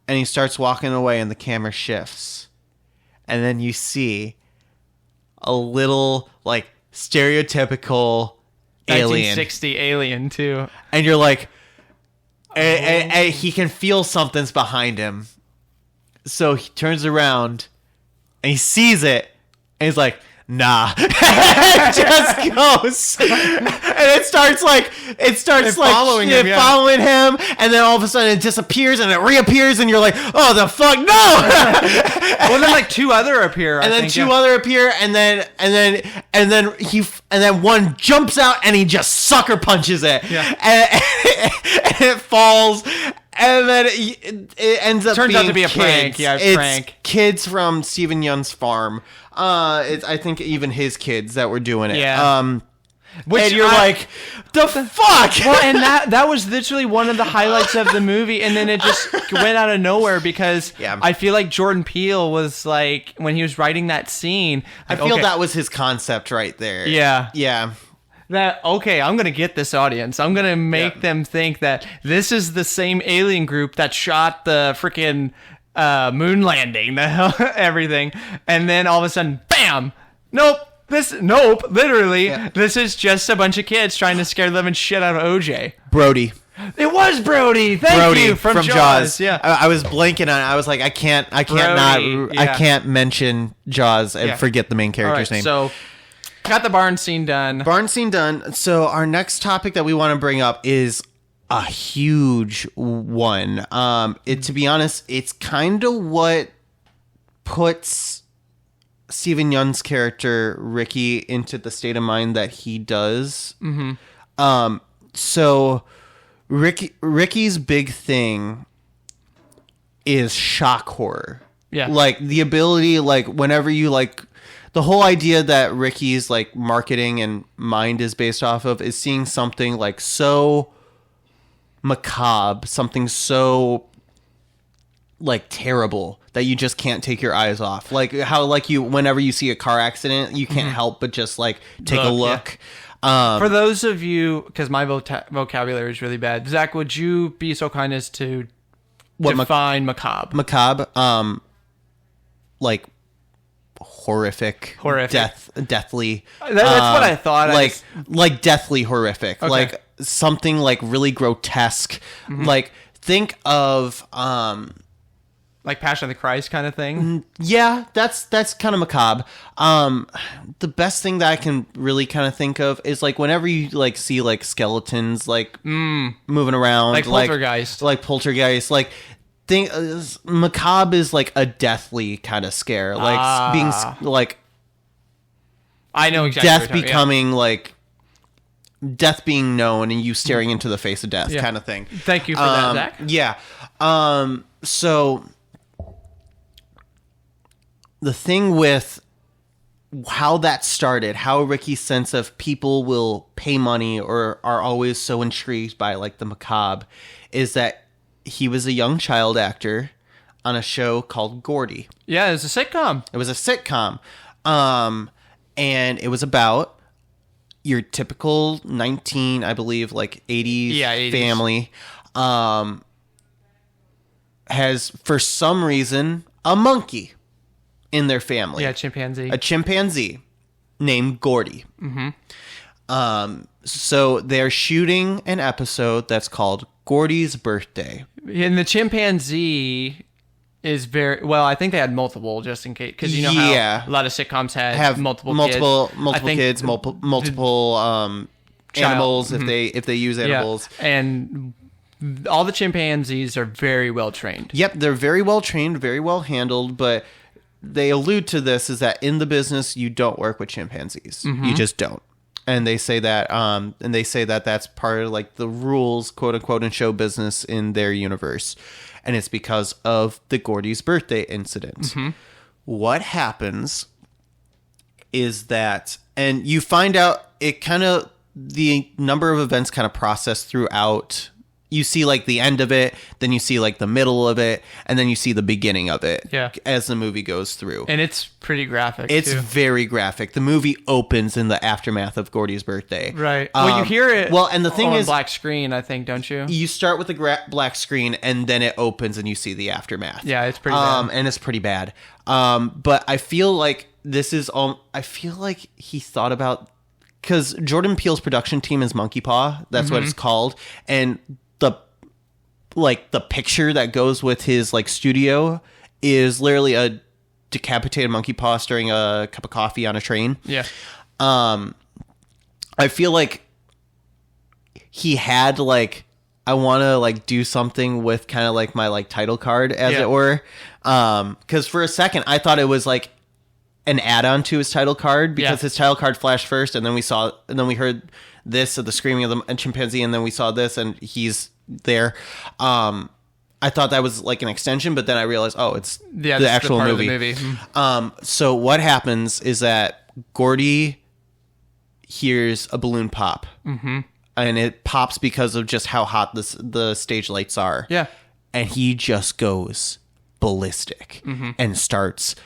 and he starts walking away and the camera shifts. And then you see a little stereotypical alien. 1960 alien too. And you're like, and he can feel something's behind him. So he turns around and he sees it and he's like, nah. It just goes. And it starts following him. And then all of a sudden it disappears and it reappears and you're like, oh, the fuck, no. Well, then two other appear. And then two other appear and then one jumps out and he just sucker punches it. Yeah. And it falls. And then it ends up turns being out to be a prank. Yeah, it's prank. Kids from Stephen Young's farm. I think even his kids that were doing it. Yeah. Which and you're like, the fuck? Well, and that was literally one of the highlights of the movie, and then it just went out of nowhere because I feel like Jordan Peele was like, when he was writing that scene, like, I feel that was his concept right there. Yeah. Yeah. That, okay, I'm going to get this audience. I'm going to make them think that this is the same alien group that shot the freaking moon landing, everything. And then all of a sudden, bam! Nope, literally, this is just a bunch of kids trying to scare the living shit out of OJ. Brody. It was Brody. Thank you from Jaws. Yeah, I was blanking on it. I was like, I can't mention Jaws and forget the main character's name. So, got the barn scene done. So our next topic that we want to bring up is a huge one. To be honest, it's kind of what puts Steven Yeun's character Ricky into the state of mind that he does. Mm-hmm. So Ricky's big thing is shock horror. Yeah, like the ability, like whenever you like. The whole idea that Ricky's like marketing and mind is based off of is seeing something like so macabre, something so like terrible that you just can't take your eyes off. Like how like you whenever you see a car accident, you can't help but just like take a look. Yeah. For those of you, because my vocabulary is really bad, Zach, would you be so kind as to define macabre? Macabre, like horrific, deathly. That's what I thought. Like deathly horrific, okay. Like something like really grotesque. Mm-hmm. Like think of like Passion of the Christ kind of thing. Yeah, that's kind of macabre. The best thing that I can really kind of think of is like whenever you like see like skeletons like moving around, like poltergeist, like. Macabre is like a deathly kind of scare, like being like I know exactly death becoming like death being known and you staring into the face of death kind of thing. Thank you for that, Zach. Yeah. So the thing with how that started, how Ricky's sense of people will pay money or are always so intrigued by like the macabre is that he was a young child actor on a show called Gordy. Yeah, it was a sitcom. And it was about your typical 19, I believe, like 80s family. Has, for some reason, a monkey in their family. Yeah, chimpanzee. A chimpanzee named Gordy. Mm-hmm. So they're shooting an episode that's called Gordy's Birthday. And the chimpanzee is very well. I think they had multiple, just in case, because you know how a lot of sitcoms have multiple kids, multiple animals if they use animals. And all the chimpanzees are very well trained. Yep, they're very well trained, very well handled. But they allude to this is that in the business you don't work with chimpanzees. Mm-hmm. You just don't. And they say that, that's part of like the rules, quote unquote, in show business in their universe, and it's because of the Gordy's birthday incident. Mm-hmm. What happens is that, and you find out it kind of the number of events kind of process throughout. You see like the end of it, then you see like the middle of it, and then you see the beginning of it as the movie goes through. And it's pretty graphic. It's very graphic. The movie opens in the aftermath of Gordy's birthday. Right. Well, you hear it and the thing on is, black screen, I think, don't you? You start with the black screen, and then it opens, and you see the aftermath. Yeah, it's pretty bad. And it's pretty bad. But I feel like this is I feel like he thought about, because Jordan Peele's production team is Monkey Paw. That's what it's called. And the picture that goes with his like studio is literally a decapitated monkey paw stirring a cup of coffee on a train. Yeah. I feel like he had like, I want to like do something with kind of like my like title card as it were. Cause for a second I thought it was like an add-on to his title card because his title card flashed first and then we heard this of the screaming of the chimpanzee and then we saw this and he's there. I thought that was like an extension, but then I realized, it's the actual movie. So what happens is that Gordy hears a balloon pop. Mm-hmm. And it pops because of just how hot the stage lights are. Yeah. And he just goes ballistic and starts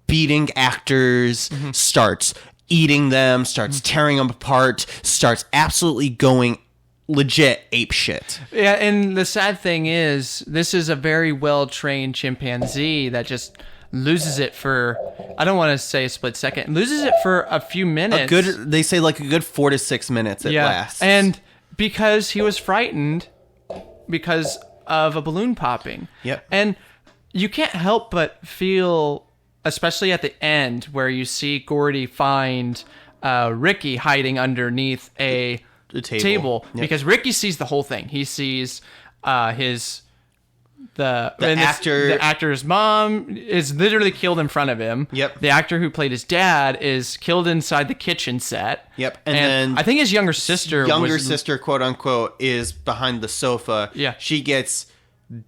beating actors, starts eating them, starts tearing them apart, starts absolutely going legit ape shit. Yeah, and the sad thing is, this is a very well-trained chimpanzee that loses it for, I don't want to say a split second, loses it for a few minutes. They say like a good 4 to 6 minutes it lasts. And because he was frightened because of a balloon popping. Yep. And you can't help but feel, especially at the end, where you see Gordy find Ricky hiding underneath a table. Yep. Because Ricky sees the whole thing. He sees the actor's mom is literally killed in front of him. Yep. The actor who played his dad is killed inside the kitchen set. Yep. And then I think his younger sister, quote unquote, is behind the sofa. Yeah. She gets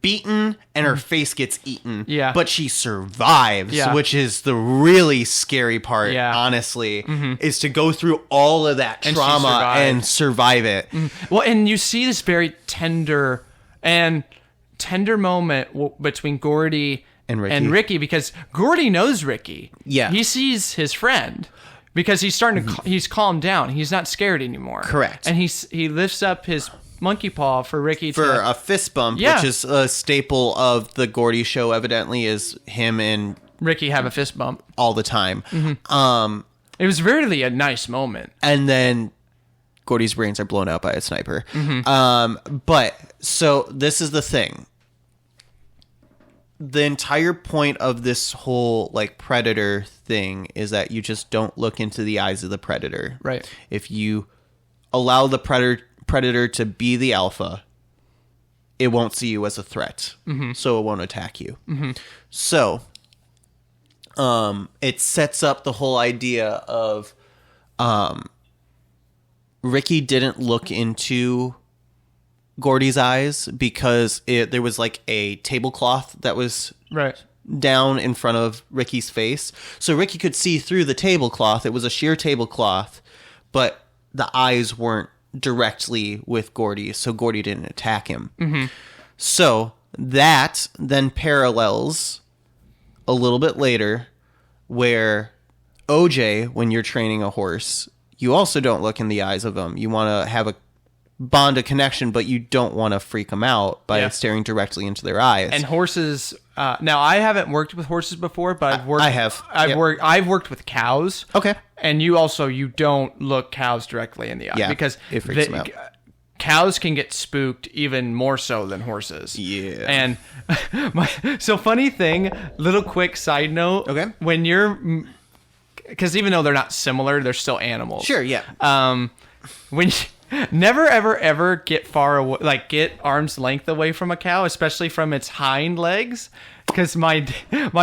beaten and her face gets eaten. Yeah. But she survives, which is the really scary part, honestly, is to go through all of that trauma and survive it. Well, and you see this very tender moment between Gordy and Ricky, because Gordy knows Ricky. Yeah. He sees his friend because he's starting to he's calmed down. He's not scared anymore. Correct. And he lifts up his monkey paw for Ricky for a fist bump, which is a staple of the Gordy show. Evidently, is him and Ricky have a fist bump all the time. It was really a nice moment. And then Gordy's brains are blown out by a sniper. But so this is the thing. The entire point of this whole like predator thing is that you just don't look into the eyes of the predator. Right. If you allow the predator to be the alpha, it won't see you as a threat. So it won't attack you. So it sets up the whole idea of Ricky didn't look into Gordy's eyes because there was like a tablecloth that was down in front of Ricky's face. So Ricky could see through the tablecloth. It was a sheer tablecloth, but the eyes weren't directly with Gordy, so Gordy didn't attack him. So that then parallels a little bit later where OJ, when you're training a horse, you also don't look in the eyes of them. You want to have a bond, a connection, but you don't want to freak them out by staring directly into their eyes. And horses, now I haven't worked with horses before, but I've worked with cows. Okay. And you don't look cows directly in the eye because it freaks them out. Cows can get spooked even more so than horses. Yeah. And so funny thing, little quick side note. Okay. When because even though they're not similar, they're still animals. Sure. Yeah. When never ever get far away, like get arm's length away from a cow, especially from its hind legs. Because my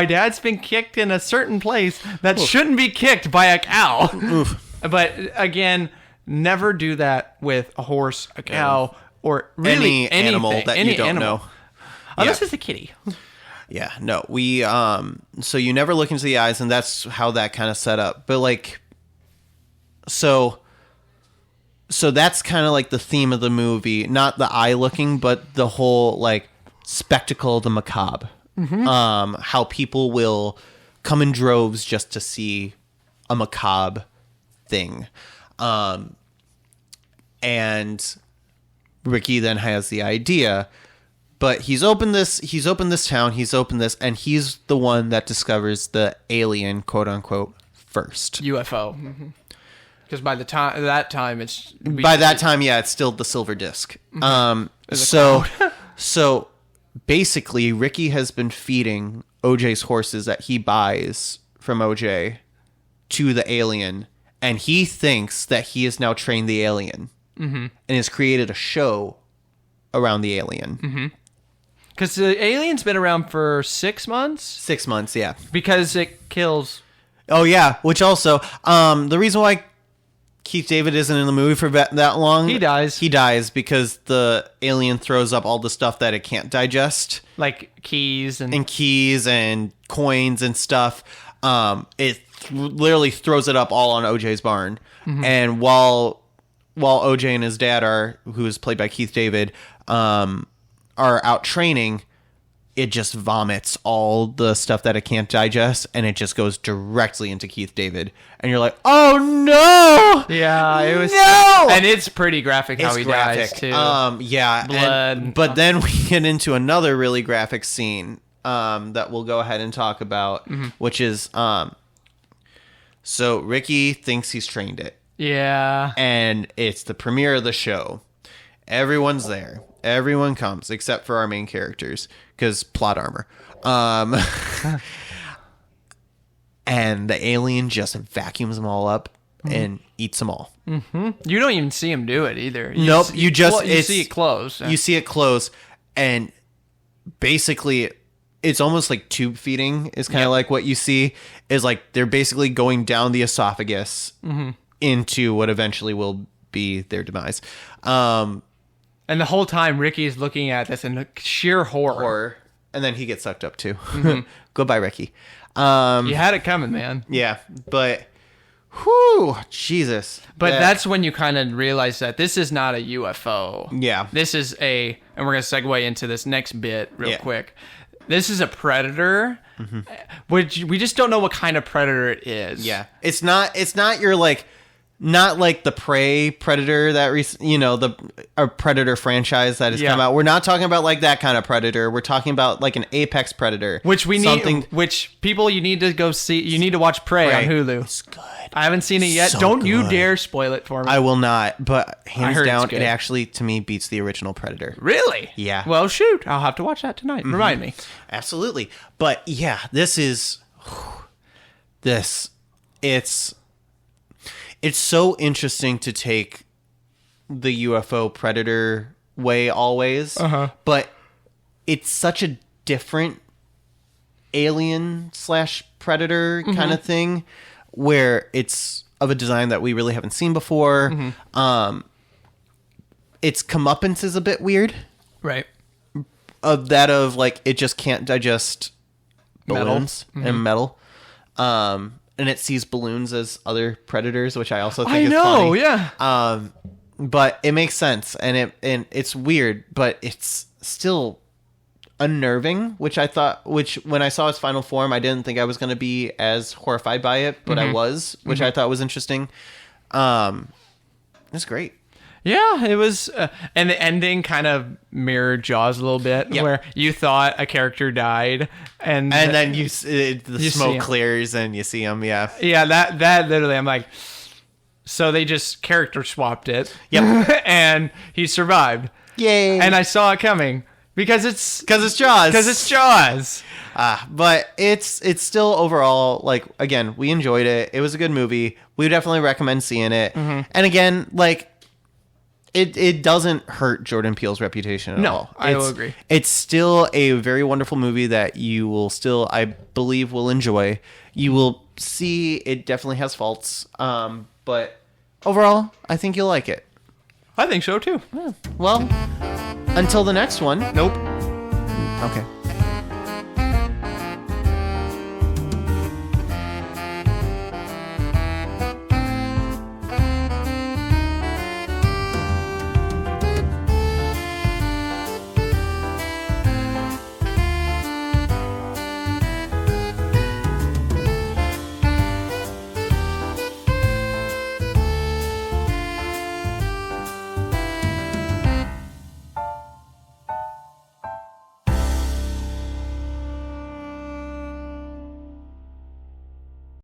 dad's been kicked in a certain place that shouldn't be kicked by a cow. But again, never do that with a horse, a cow, or really any animal that you don't know. Unless it's a kitty. Yeah, no. We so you never look into the eyes, and that's how that kind of set up. But like, so that's kind of like the theme of the movie, not the eye looking, but the whole like spectacle, the macabre. How people will come in droves just to see a macabre thing. And Ricky then has the idea, but he's opened this town, and he's the one that discovers the alien, quote unquote, first. UFO. Because by that time, it's still the silver disc. So basically, Ricky has been feeding OJ's horses that he buys from OJ to the alien, and he thinks that he has now trained the alien and has created a show around the alien. Because the alien's been around for 6 months? 6 months, yeah. Because it kills... Oh, yeah, which also, the reason why Keith David isn't in the movie for that long. He dies. He dies because the alien throws up all the stuff that it can't digest. Like keys and coins and stuff. It literally throws it up all on OJ's barn. Mm-hmm. And while OJ and his dad who is played by Keith David, are out training, it just vomits all the stuff that it can't digest, and it just goes directly into Keith David. And you're like, oh no! Yeah, it was no! And it's pretty graphic how he dies too. Yeah. Blood. But then we get into another really graphic scene that we'll go ahead and talk about, which is so Ricky thinks he's trained it. Yeah. And it's the premiere of the show. Everyone's there. Everyone comes except for our main characters because plot armor. And the alien just vacuums them all up and eats them all. Mm-hmm. You don't even see him do it either. You see it close. You see it close, and basically it's almost like tube feeding is kind of like what you see is like they're basically going down the esophagus into what eventually will be their demise. And the whole time, Ricky's looking at this in sheer horror. And then he gets sucked up, too. Goodbye, Ricky. You had it coming, man. Yeah, but... Whew, Jesus. But that's when you kind of realize that this is not a UFO. Yeah. This is and we're going to segue into this next bit real quick. This is a predator, which we just don't know what kind of predator it is. Yeah. It's not your, like... Not like the Prey Predator that a Predator franchise that has come out. We're not talking about like that kind of Predator. We're talking about like an Apex Predator, which which people you need to go see. You need to watch Prey on Hulu. It's good. I haven't seen it yet. Don't you dare spoil it for me. I will not. But hands down, it actually to me beats the original Predator. Really? Yeah. Well, shoot, I'll have to watch that tonight. Remind me. Absolutely. But yeah, it's so interesting to take the UFO Predator way always, but it's such a different alien / Predator kind of thing where it's of a design that we really haven't seen before. Its comeuppance is a bit weird. Right. Of like, it just can't digest balloons and metal. And it sees balloons as other predators, which I also think is funny. Yeah. But it makes sense, and it's weird, but it's still unnerving. Which when I saw its final form, I didn't think I was going to be as horrified by it, but I was, which I thought was interesting. It's great. Yeah, it was, and the ending kind of mirrored Jaws a little bit, where you thought a character died, and then the smoke clears and you see him. Yeah, that literally, I'm like, so they just character swapped it. Yep, and he survived. Yay! And I saw it coming because it's Jaws. Because it's Jaws. But it's still overall, like, again, we enjoyed it. It was a good movie. We definitely recommend seeing it. And again, like. It doesn't hurt Jordan Peele's reputation at all. I will agree. It's still a very wonderful movie that you will still, I believe, will enjoy. You will see it definitely has faults, but overall, I think you'll like it. I think so, too. Yeah. Well, until the next one. Nope. Okay.